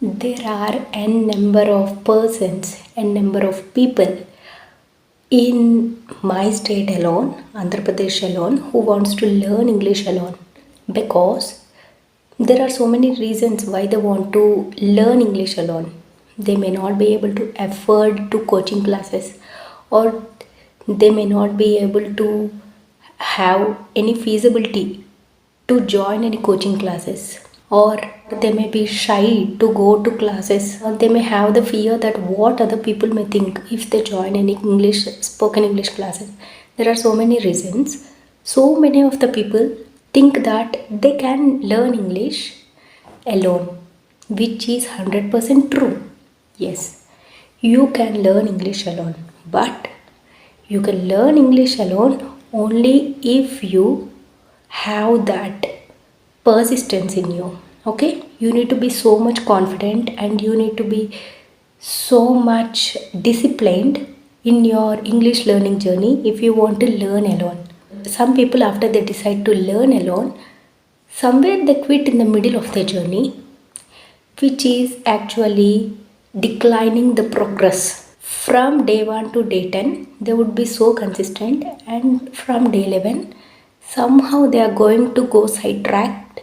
There are n number of persons, n number of people in my state alone, Andhra Pradesh alone, who wants to learn English alone, because there are so many reasons why they want to learn English alone. They may not be able to afford to coaching classes, or they may not be able to have any feasibility to join any coaching classes, or they may be shy to go to classes, or they may have the fear that what other people may think if they join any English spoken English classes. There are so many reasons. So many of the people think that they can learn English alone, which is 100% true. Yes, you can learn English alone, but you can learn English alone only if you have that persistence in you. Okay, you need to be so much confident, and you need to be so much disciplined in your English learning journey if you want to learn alone. Some people, after they decide to learn alone, somewhere they quit in the middle of their journey, which is actually declining the progress. From day 1 to day 10 they would be so consistent, and from day 11 somehow they are going to go sidetracked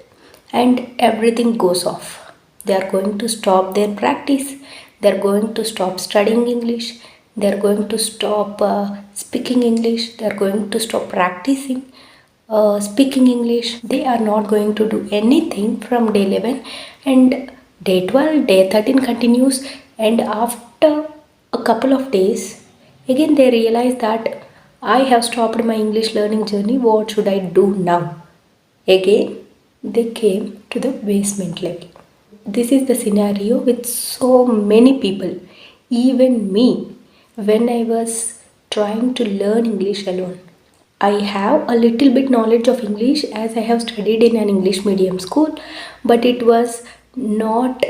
and everything goes off. They are going to stop their practice, they are going to stop studying English, they are going to stop speaking English, they are going to stop practicing speaking English. They are not going to do anything from day 11, and day 12, day 13 continues, and after a couple of days again they realize that I have stopped my English learning journey, what should I do now? Again they came to the basement level. This is the scenario with so many people, even me, when I was trying to learn English alone. I have a little bit knowledge of English as I have studied in an English medium school, but it was not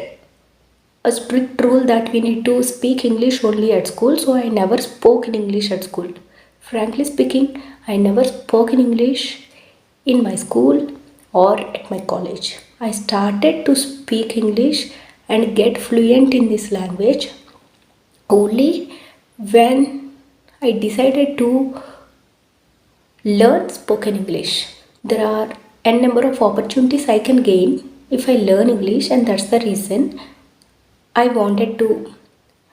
a strict rule that we need to speak English only at school, so I never spoke in English at school. Frankly speaking, I never spoke in English in my school or at my college. I started to speak English and get fluent in this language only when I decided to learn spoken English. There are n number of opportunities I can gain if I learn English, and that's the reason I wanted to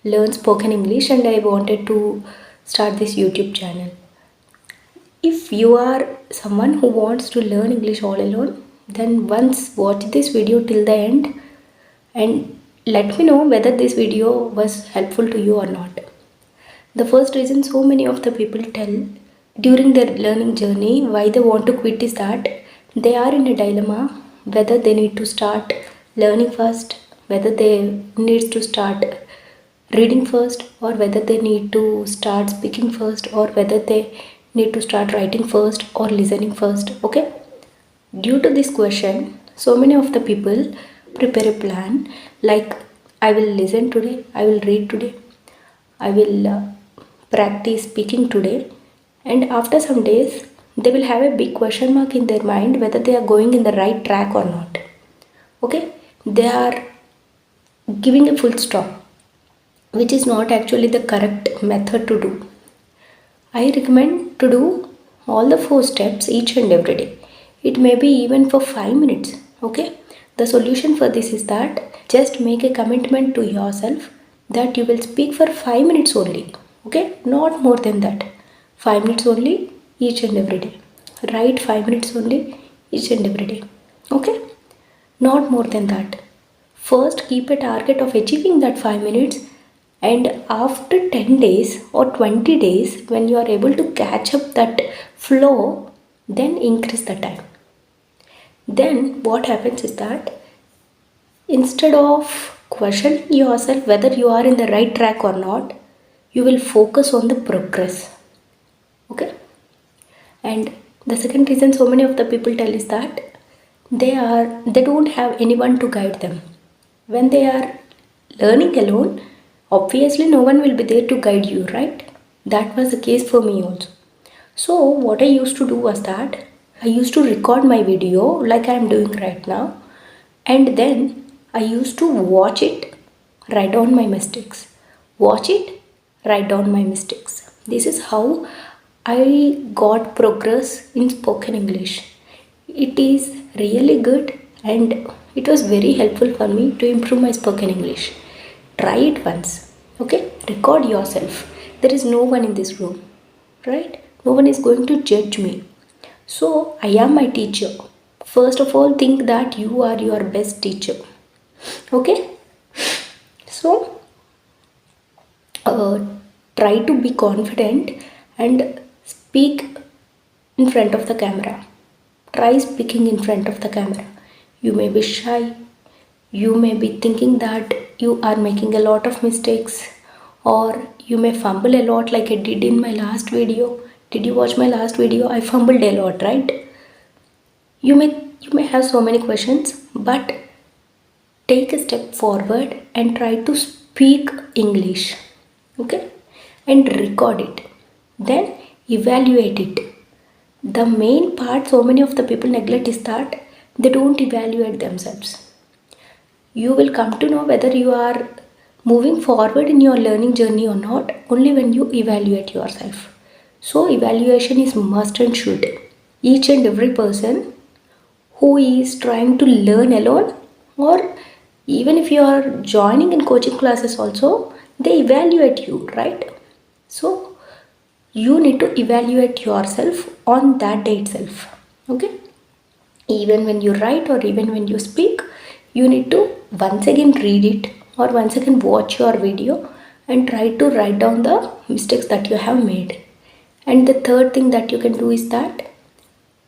learn spoken English and I wanted to start this YouTube channel. If you are someone who wants to learn English all alone, then once watch this video till the end and let me know whether this video was helpful to you or not. The first reason so many of the people tell during their learning journey why they want to quit is that they are in a dilemma whether they need to start learning first, whether they need to start reading first, or whether they need to start speaking first, or whether they need to start writing first or listening first. Okay, due to this question so many of the people prepare a plan like, I will listen today, I will read today, I will practice speaking today, and after some days they will have a big question mark in their mind whether they are going in the right track or not. Okay, they are giving a full stop, which is not actually the correct method to do. I recommend to do all the 4 steps each and every day. It may be even for 5 minutes. Okay, the solution for this is that just make a commitment to yourself that you will speak for 5 minutes only. Okay, not more than that. 5 minutes only each and every day. Write 5 minutes only each and every day. Okay, not more than that. First, keep a target of achieving that 5 minutes, and after 10 days or 20 days, when you are able to catch up that flow, then increase the time. Then what happens is that instead of questioning yourself whether you are in the right track or not, you will focus on the progress. Okay, and the second reason so many of the people tell is that they don't have anyone to guide them. When they are learning alone, obviously no one will be there to guide you, right? That was the case for me also. So what I used to do was that I used to record my video like I am doing right now, and then I used to watch it, write down my mistakes. Watch it, write down my mistakes. This is how I got progress in spoken English. It is really good and it was very helpful for me to improve my spoken English. Try it once. Okay? Record yourself. There is no one in this room, right? No one is going to judge me. So, I am my teacher. First of all, think that you are your best teacher. Okay? So, uh, try to be confident and speak in front of the camera. Try speaking in front of the camera. You may be shy. You may be thinking that you are making a lot of mistakes, or you may fumble a lot like I did in my last video. Did you watch my last video? I fumbled a lot, right? You may have so many questions, but take a step forward and try to speak English. Okay? And record it. Then evaluate it. The main part so many of the people neglect is that they don't evaluate themselves. You will come to know whether you are moving forward in your learning journey or not only when you evaluate yourself. So, evaluation is must and should. Each and every person who is trying to learn alone, or even if you are joining in coaching classes also, they evaluate you, right? So, you need to evaluate yourself on that day itself. Okay? Even when you write or even when you speak, you need to once again read it or once again watch your video and try to write down the mistakes that you have made. And the third thing that you can do is that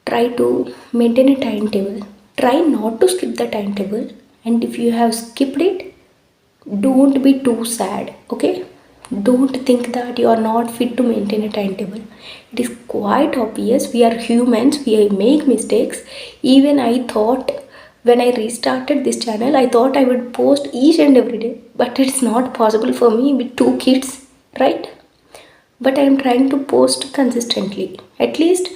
try to maintain a timetable. Try not to skip the timetable, and if you have skipped it, don't be too sad. Okay? Don't think that you are not fit to maintain a timetable. It is quite obvious. We are humans, we make mistakes. Even I thought when I restarted this channel, I thought I would post each and every day, but it's not possible for me with 2 kids, right? But I am trying to post consistently. At least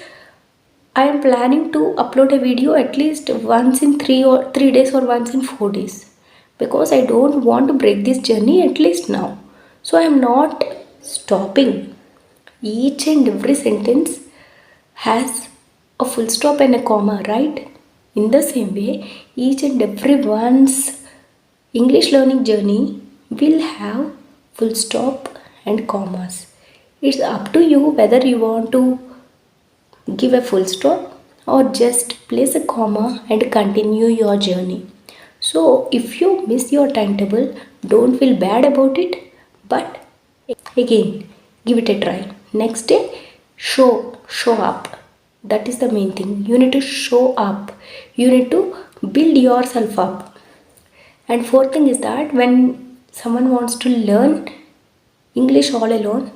I am planning to upload a video at least once in 3 days or once in 4 days, because I don't want to break this journey at least now. So I am not stopping. Each and every sentence has a full stop and a comma, right? In the same way, each and everyone's English learning journey will have full stop and commas. It's up to you whether you want to give a full stop or just place a comma and continue your journey. So, if you miss your timetable, don't feel bad about it, but again, give it a try. Next day, show up. That is the main thing. You need to show up. You need to build yourself up. And fourth thing is that when someone wants to learn English all alone,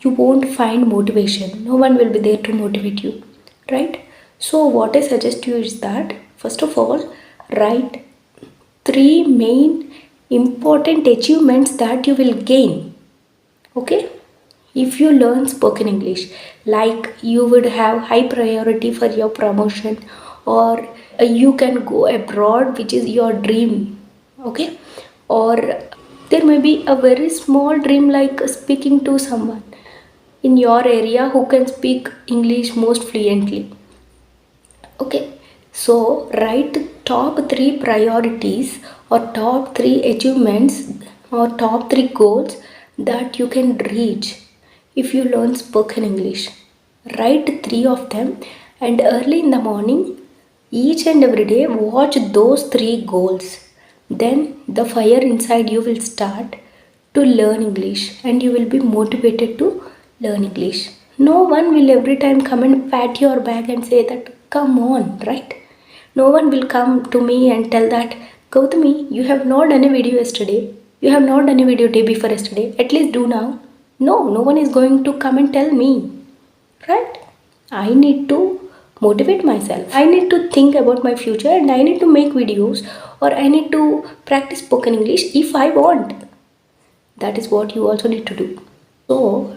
you won't find motivation. No one will be there to motivate you, right? So, what I suggest you is that first of all, write 3 main important achievements that you will gain. Okay? If you learn spoken English, like you would have high priority for your promotion, or you can go abroad, which is your dream. Okay? Or there may be a very small dream like speaking to someone in your area who can speak English most fluently. Okay, so write top 3 priorities or top 3 achievements or top 3 goals that you can reach if you learn spoken English. Write 3 of them, and early in the morning, each and every day, watch those 3 goals. Then the fire inside you will start to learn English and you will be motivated to learn English. No one will every time come and pat your back and say that, come on, right? No one will come to me and tell that, Gowthami, you have not done a video yesterday. You have not done a video day before yesterday. At least do now. No one is going to come and tell me, right? I need to motivate myself. I need to think about my future and I need to make videos or I need to practice spoken English if I want. That is what you also need to do. So,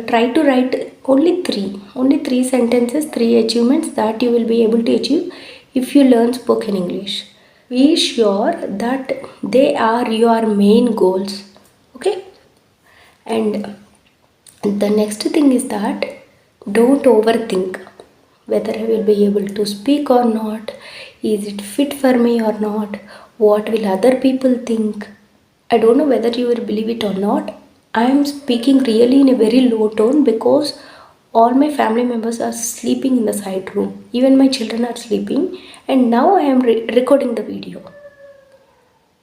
try to write only three sentences, 3 achievements that you will be able to achieve if you learn spoken English. be sure that they are your main goals. Okay, and the next thing is that don't overthink whether I will be able to speak or not, is it fit for me or not, what will other people think. I don't know whether you will believe it or not, I am speaking really in a very low tone because all my family members are sleeping in the side room, even my children are sleeping, and now I am recording the video.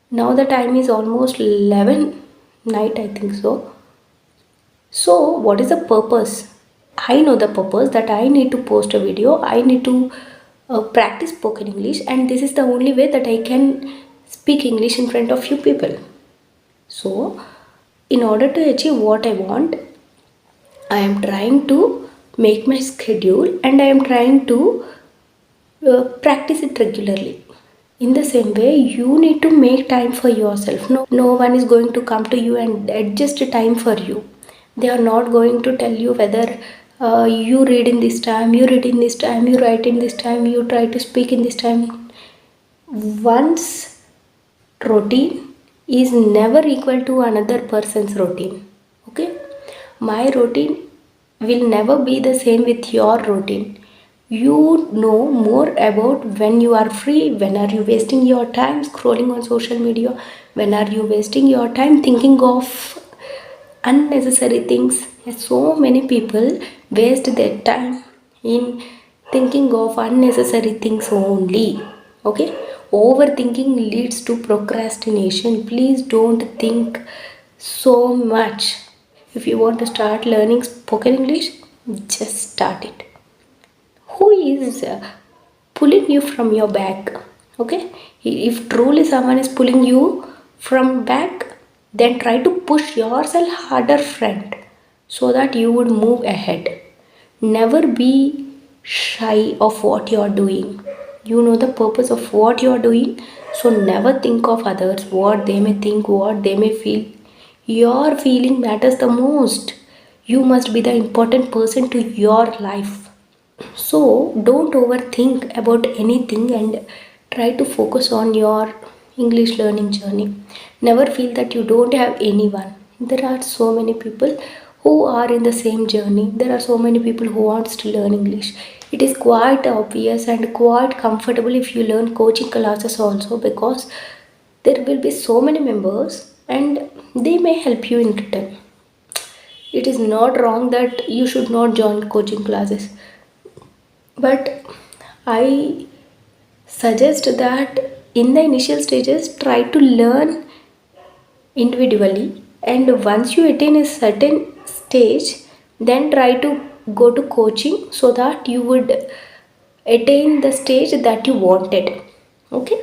Now the time is almost 11 night, I think so. So what is the purpose? I know the purpose, that I need to post a video, I need to practice spoken English, and this is the only way that I can speak English in front of few people. So, in order to achieve what I want, I am trying to make my schedule and I am trying to practice it regularly. In the same way, you need to make time for yourself. No one is going to come to you and adjust a time for you. They are not going to tell you whether you read in this time, you read in this time, you write in this time, you try to speak in this time. One's routine is never equal to another person's routine. Okay? My routine will never be the same with your routine. You know more about when you are free, when are you wasting your time scrolling on social media, when are you wasting your time thinking of unnecessary things. So many people waste their time in thinking of unnecessary things only. Okay, overthinking leads to procrastination. Please don't think so much. If you want to start learning spoken English, just start it. Who is pulling you from your back? Okay, if truly someone is pulling you from back, then try to push yourself harder front so that you would move ahead. Never be shy of what you are doing. You know the purpose of what you are doing, so never think of others, what they may think, what they may feel. Your feeling matters the most. You must be the important person to your life. So don't overthink about anything and try to focus on your English learning journey. Never feel that you don't have anyone. There are so many people who are in the same journey. There are so many people who wants to learn English. It is quite obvious and quite comfortable if you learn coaching classes also, because there will be so many members and they may help you in return. It is not wrong that you should not join coaching classes, but I suggest that in the initial stages, try to learn individually, and once you attain a certain stage, then try to go to coaching so that you would attain the stage that you wanted. Okay,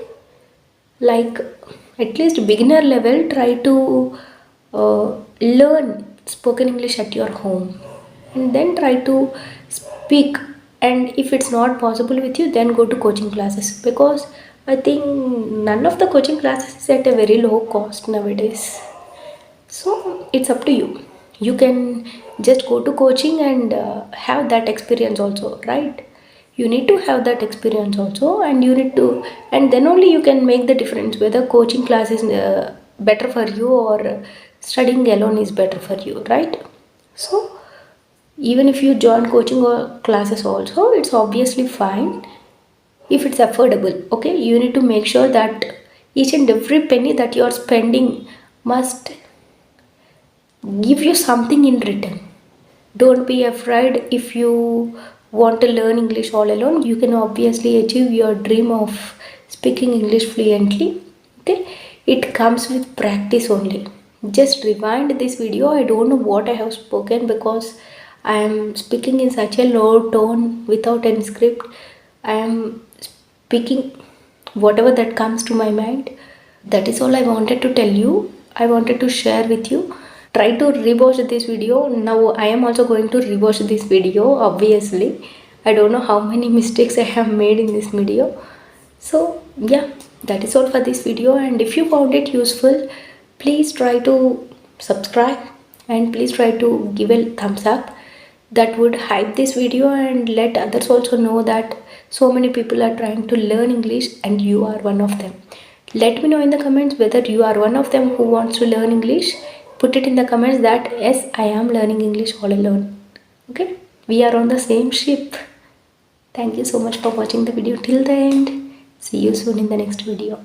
like at least beginner level, try to learn spoken English at your home and then try to speak. And if it's not possible with you, then go to coaching classes, because I think none of the coaching classes is at a very low cost nowadays. So it's up to you. You can just go to coaching and have that experience also, right? You need to have that experience also, and you need to, and then only you can make the difference whether coaching class is better for you or studying alone is better for you, right? So even if you join coaching or classes also, it's obviously fine if it's affordable. Okay, you need to make sure that each and every penny that you are spending must give you something in return. Don't be afraid. If you want to learn English all alone, you can obviously achieve your dream of speaking English fluently. Okay, it comes with practice only. Just rewind this video. I don't know what I have spoken because I am speaking in such a low tone without any script. I am speaking whatever that comes to my mind. That is all I wanted to tell you. I wanted to share with you. Try to rewatch this video. Now I am also going to rewatch this video, obviously. I don't know how many mistakes I have made in this video. So yeah, that is all for this video, and if you found it useful, please try to subscribe and please try to give a thumbs up. That would hype this video and let others also know that So many people are trying to learn English and you are one of them. Let me know in the comments whether you are one of them who wants to learn English. Put it in the comments that yes, I am learning English all alone. Okay, we are on the same ship. Thank you so much for watching the video till the end. See you soon in the next video.